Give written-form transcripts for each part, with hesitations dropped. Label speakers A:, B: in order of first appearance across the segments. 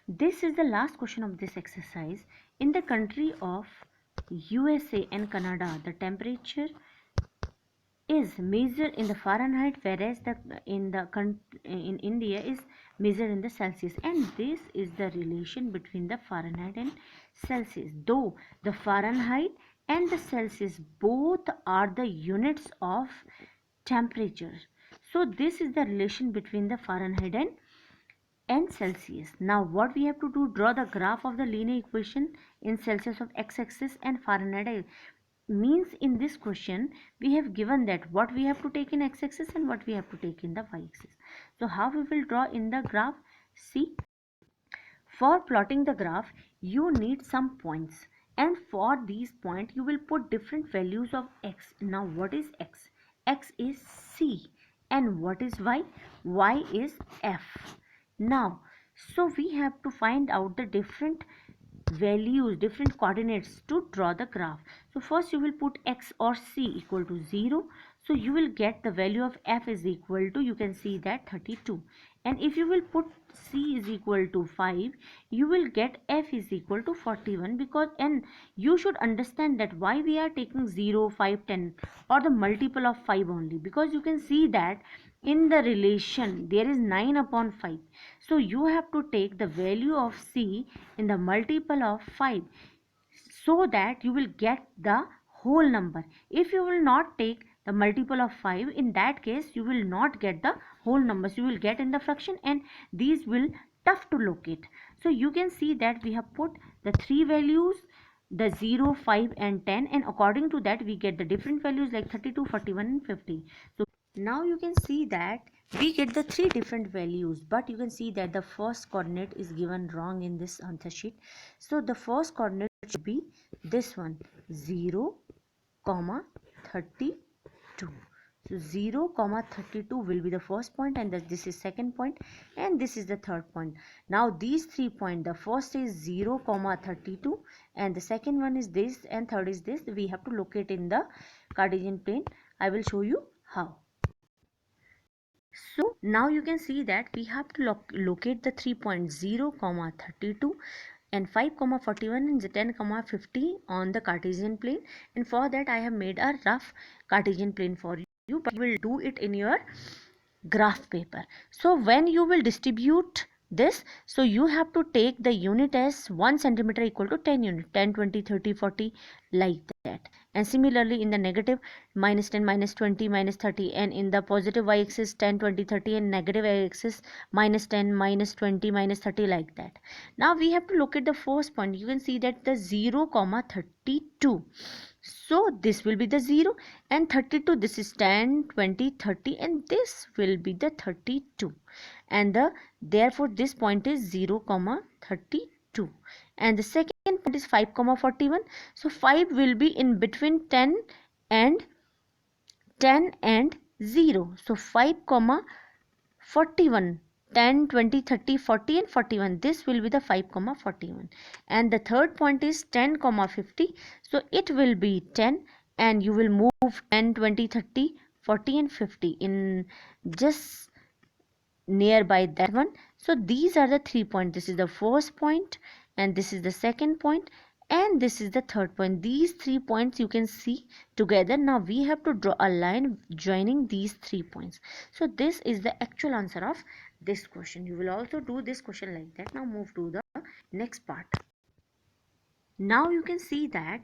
A: This is the last question of this exercise. In the country of USA and Canada, the temperature is measured in the Fahrenheit, whereas in India is measured in the Celsius, and this is the relation between the Fahrenheit and Celsius. Though the Fahrenheit and the Celsius both are the units of temperature, so this is the relation between the Fahrenheit and Celsius. Now what we have to do, draw the graph of the linear equation in Celsius of x-axis and Fahrenheit. Means in this question we have given that what we have to take in x-axis and what we have to take in the y-axis. So how we will draw in the graph? See, for plotting the graph you need some points, and for these points you will put different values of x. Now what is x? X is c. And what is y? Y is f. Now so we have to find out the different values, different coordinates to draw the graph. So first you will put x or c equal to 0. So you will get the value of f is equal to, you can see that 32. And if you will put c is equal to 5, you will get f is equal to 41, because, and you should understand that why we are taking 0, 5, 10 or the multiple of 5 only, because you can see that in the relation there is 9 upon 5. So you have to take the value of c in the multiple of 5, so that you will get the whole number. If you will not take the multiple of 5, in that case you will not get the whole numbers, you will get in the fraction, and these will tough to locate. So you can see that we have put the three values, the 0, 5 and 10, and according to that we get the different values like 32, 41 and 50. So now you can see that we get the three different values, but you can see that the first coordinate is given wrong in this answer sheet. So the first coordinate should be this one, 0, 32. So 0, 32 will be the first point, and this is second point, and this is the third point. Now these 3 points, the first is 0, 32, and the second one is this, and third is this. We have to locate in the Cartesian plane. I will show you how. So now you can see that we have to locate the 3 points 0, 32 and 5, 41 and 10, 50 on the Cartesian plane. And for that I have made a rough Cartesian plane for you, but you will do it in your graph paper. So when you will distribute this, so you have to take the unit as 1 centimeter equal to 10 unit, 10, 20, 30, 40, like that. And similarly in the negative, minus 10, minus 20, minus 30, and in the positive y-axis 10, 20, 30, and negative y-axis minus 10, minus 20, minus 30, like that. Now we have to look at the first point. You can see that the 0, 32. So this will be the 0, and 32, this is 10, 20, 30, and this will be the 32, and therefore this point is 0, 32. And the second point is 5, 41. So 5 will be in between 10 and 0. So 5, 41. 10, 20, 30, 40 and 41. This will be the 5, 41. And the third point is 10, 50. So it will be 10, and you will move 10, 20, 30, 40 and 50 in just nearby that one. So these are the 3 points. This is the first point, and this is the second point, and this is the third point. These 3 points you can see together. Now we have to draw a line joining these 3 points. So this is the actual answer of this question. You will also do this question like that. Now move to the next part. Now you can see that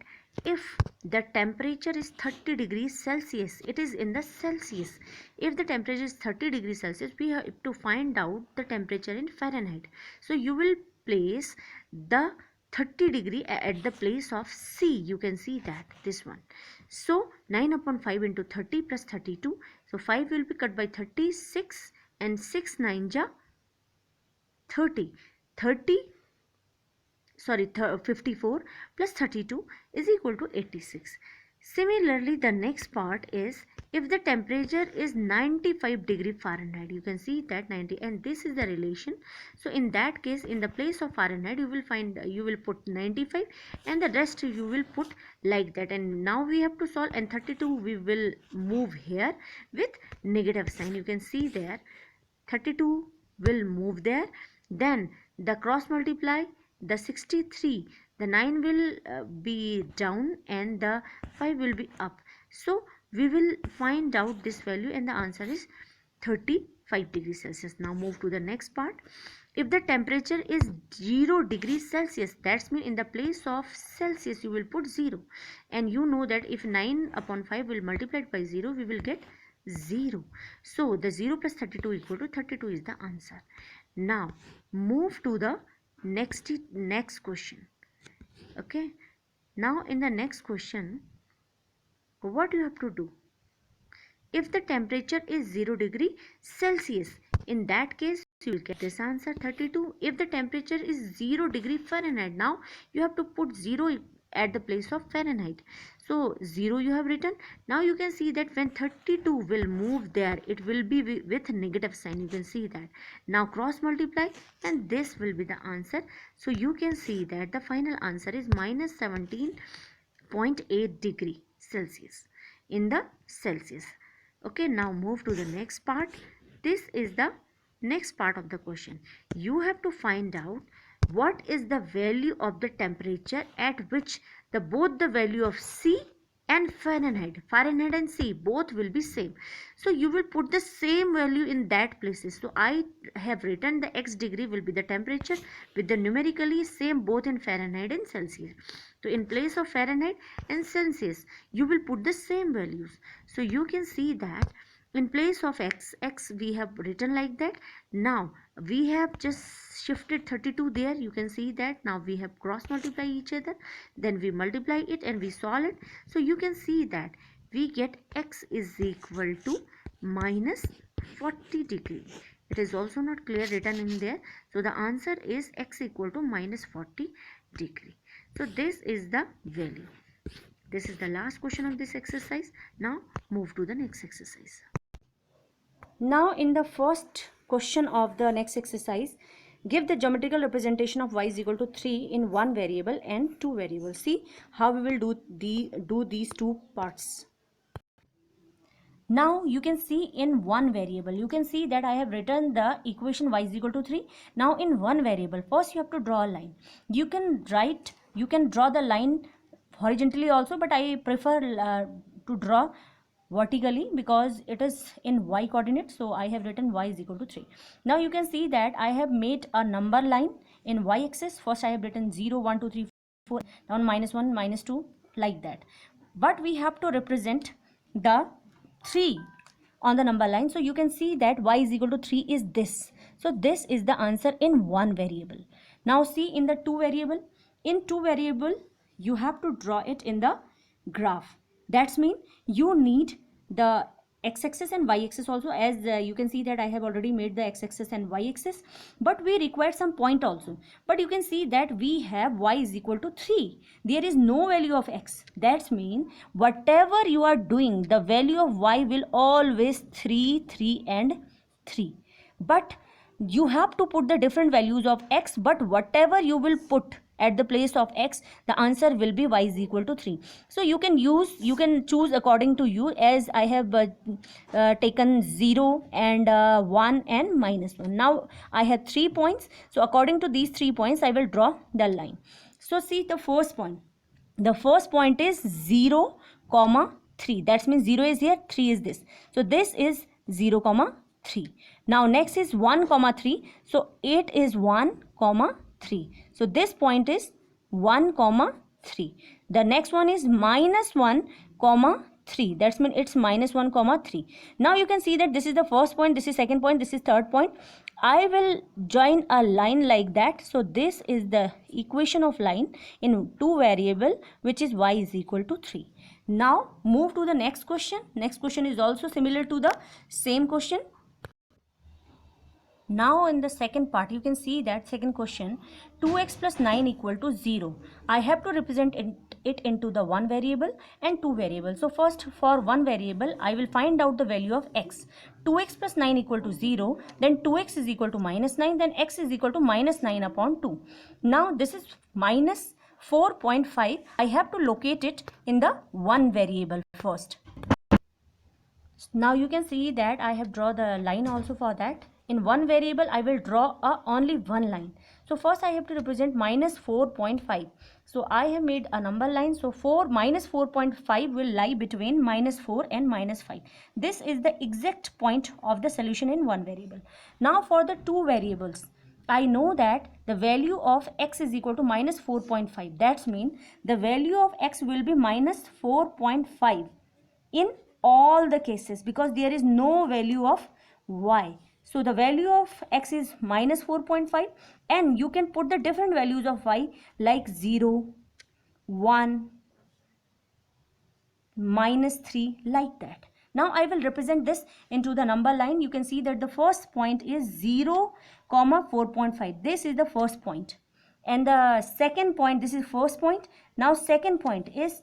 A: if the temperature is 30 degrees Celsius, it is in the Celsius. If the temperature is 30 degrees Celsius, we have to find out the temperature in Fahrenheit. So you will place the 30 degree at the place of C. You can see that this one. So 9 upon 5 into 30 plus 32. So 5 will be cut by 36, and 6 9 ja 30. 54 plus 32 is equal to 86. Similarly, the next part is if the temperature is 95 degree Fahrenheit. You can see that 90, and this is the relation. So in that case, in the place of Fahrenheit, you will put 95, and the rest you will put like that. And now we have to solve, and 32 we will move here with negative sign. You can see there 32 will move there. Then the cross multiply, the 63, the 9 will be down and the 5 will be up. So we will find out this value and the answer is 35 degrees Celsius. Now move to the next part. If the temperature is 0 degrees Celsius, that's mean in the place of Celsius you will put 0, and you know that if 9 upon 5 will multiply it by 0, we will get 0. So the 0 plus 32 equal to 32 is the answer. Now move to the next question. Okay, now in the next question, what you have to do? If the temperature is 0 degree Celsius, in that case you will get this answer 32. If the temperature is 0 degree Fahrenheit, now you have to put 0 at the place of Fahrenheit. So 0 you have written. Now you can see that when 32 will move there, it will be with negative sign. You can see that. Now cross multiply and this will be the answer. So you can see that the final answer is minus 17.8 degree Celsius in the Celsius. Okay, now move to the next part. This is the next part of the question. You have to find out what is the value of the temperature at which both the value of C and Fahrenheit and C both will be same. So you will put the same value in that places. So I have written the x degree will be the temperature with the numerically same both in Fahrenheit and Celsius. So in place of Fahrenheit and Celsius, you will put the same values. So you can see that in place of x we have written like that. Now we have just shifted 32 there. You can see that now we have cross multiply each other, then we multiply it and we solve it. So you can see that we get x is equal to minus 40 degree. It is also not clear written in there. So the answer is x equal to minus 40 degree. So this is the value. This is the last question of this exercise. Now move to the next exercise. Now in the first question of the next exercise, give the geometrical representation of y is equal to 3 in one variable and two variables. See how we will do these two parts. Now you can see in one variable, you can see that I have written the equation y is equal to 3. Now in one variable, first you have to draw a line. You can draw the line horizontally also, but I prefer to draw vertically because it is in y coordinate. So I have written y is equal to 3. Now you can see that I have made a number line in y axis. First I have written 0, 1, 2, 3, 4, down minus 1, minus 2, like that. But we have to represent the 3 on the number line. So you can see that y is equal to 3 is this. So this is the answer in one variable. Now see in the two variable. In two variable, you have to draw it in the graph. That's mean you need the x-axis and y-axis also, as you can see that I have already made the x-axis and y-axis, but we require some point also. But you can see that we have y is equal to 3. There is no value of x. That means whatever you are doing, the value of y will always 3, 3 and 3. But you have to put the different values of x, but whatever you will put at the place of x, the answer will be y is equal to 3. So you can choose according to you, as I have taken 0 and 1 and minus 1. Now I have 3 points. So according to these 3 points, I will draw the line. So see the first point. The first point is 0, 3. That means 0 is here, 3 is this. So this is 0, 3. Now next is 1, 3. So 8 is 1, 3. So this point is 1, 3. The next one is minus 1, 3. That means it's minus 1, 3. Now you can see that this is the first point, this is second point, this is third point. I will join a line like that. So this is the equation of line in two variable, which is y is equal to 3. Now move to the next question. Next question is also similar to the same question. Now in the second part, you can see that second question, 2x plus 9 equal to 0. I have to represent it into the one variable and two variables. So first, for one variable, I will find out the value of x. 2x plus 9 equal to 0, then 2x is equal to minus 9, then x is equal to minus 9 upon 2. Now this is minus 4.5. I have to locate it in the one variable first. Now you can see that I have drawn the line also for that. In one variable, I will draw only one line. So first I have to represent minus 4.5. So I have made a number line. So minus 4.5 will lie between minus 4 and minus 5. This is the exact point of the solution in one variable. Now for the two variables, I know that the value of x is equal to minus 4.5. That means the value of x will be minus 4.5 in all the cases, because there is no value of y. So the value of x is minus 4.5, and you can put the different values of y like 0, 1, minus 3, like that. Now I will represent this into the number line. You can see that the first point is 0, 4.5. This is the first point. And the second point, this is first point. Now second point is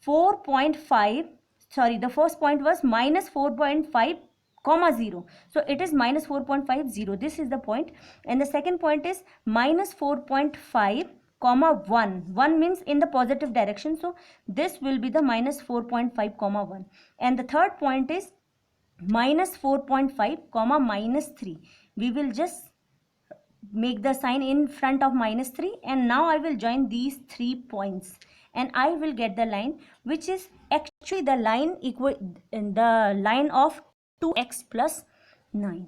A: 4.5. Sorry, the first point was minus 4.5 comma 0. So it is minus 4.50. This is the point. And the second point is minus 4.5 comma 1. 1 means in the positive direction. So this will be the minus 4.5 comma 1. And the third point is minus 4.5 comma minus 3. We will just make the sign in front of minus 3, and now I will join these 3 points, and I will get the line which is actually the line of 2x plus 9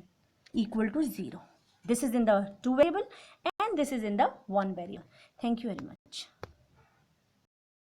A: equal to 0. This is in the two variable and this is in the one variable. Thank you very much.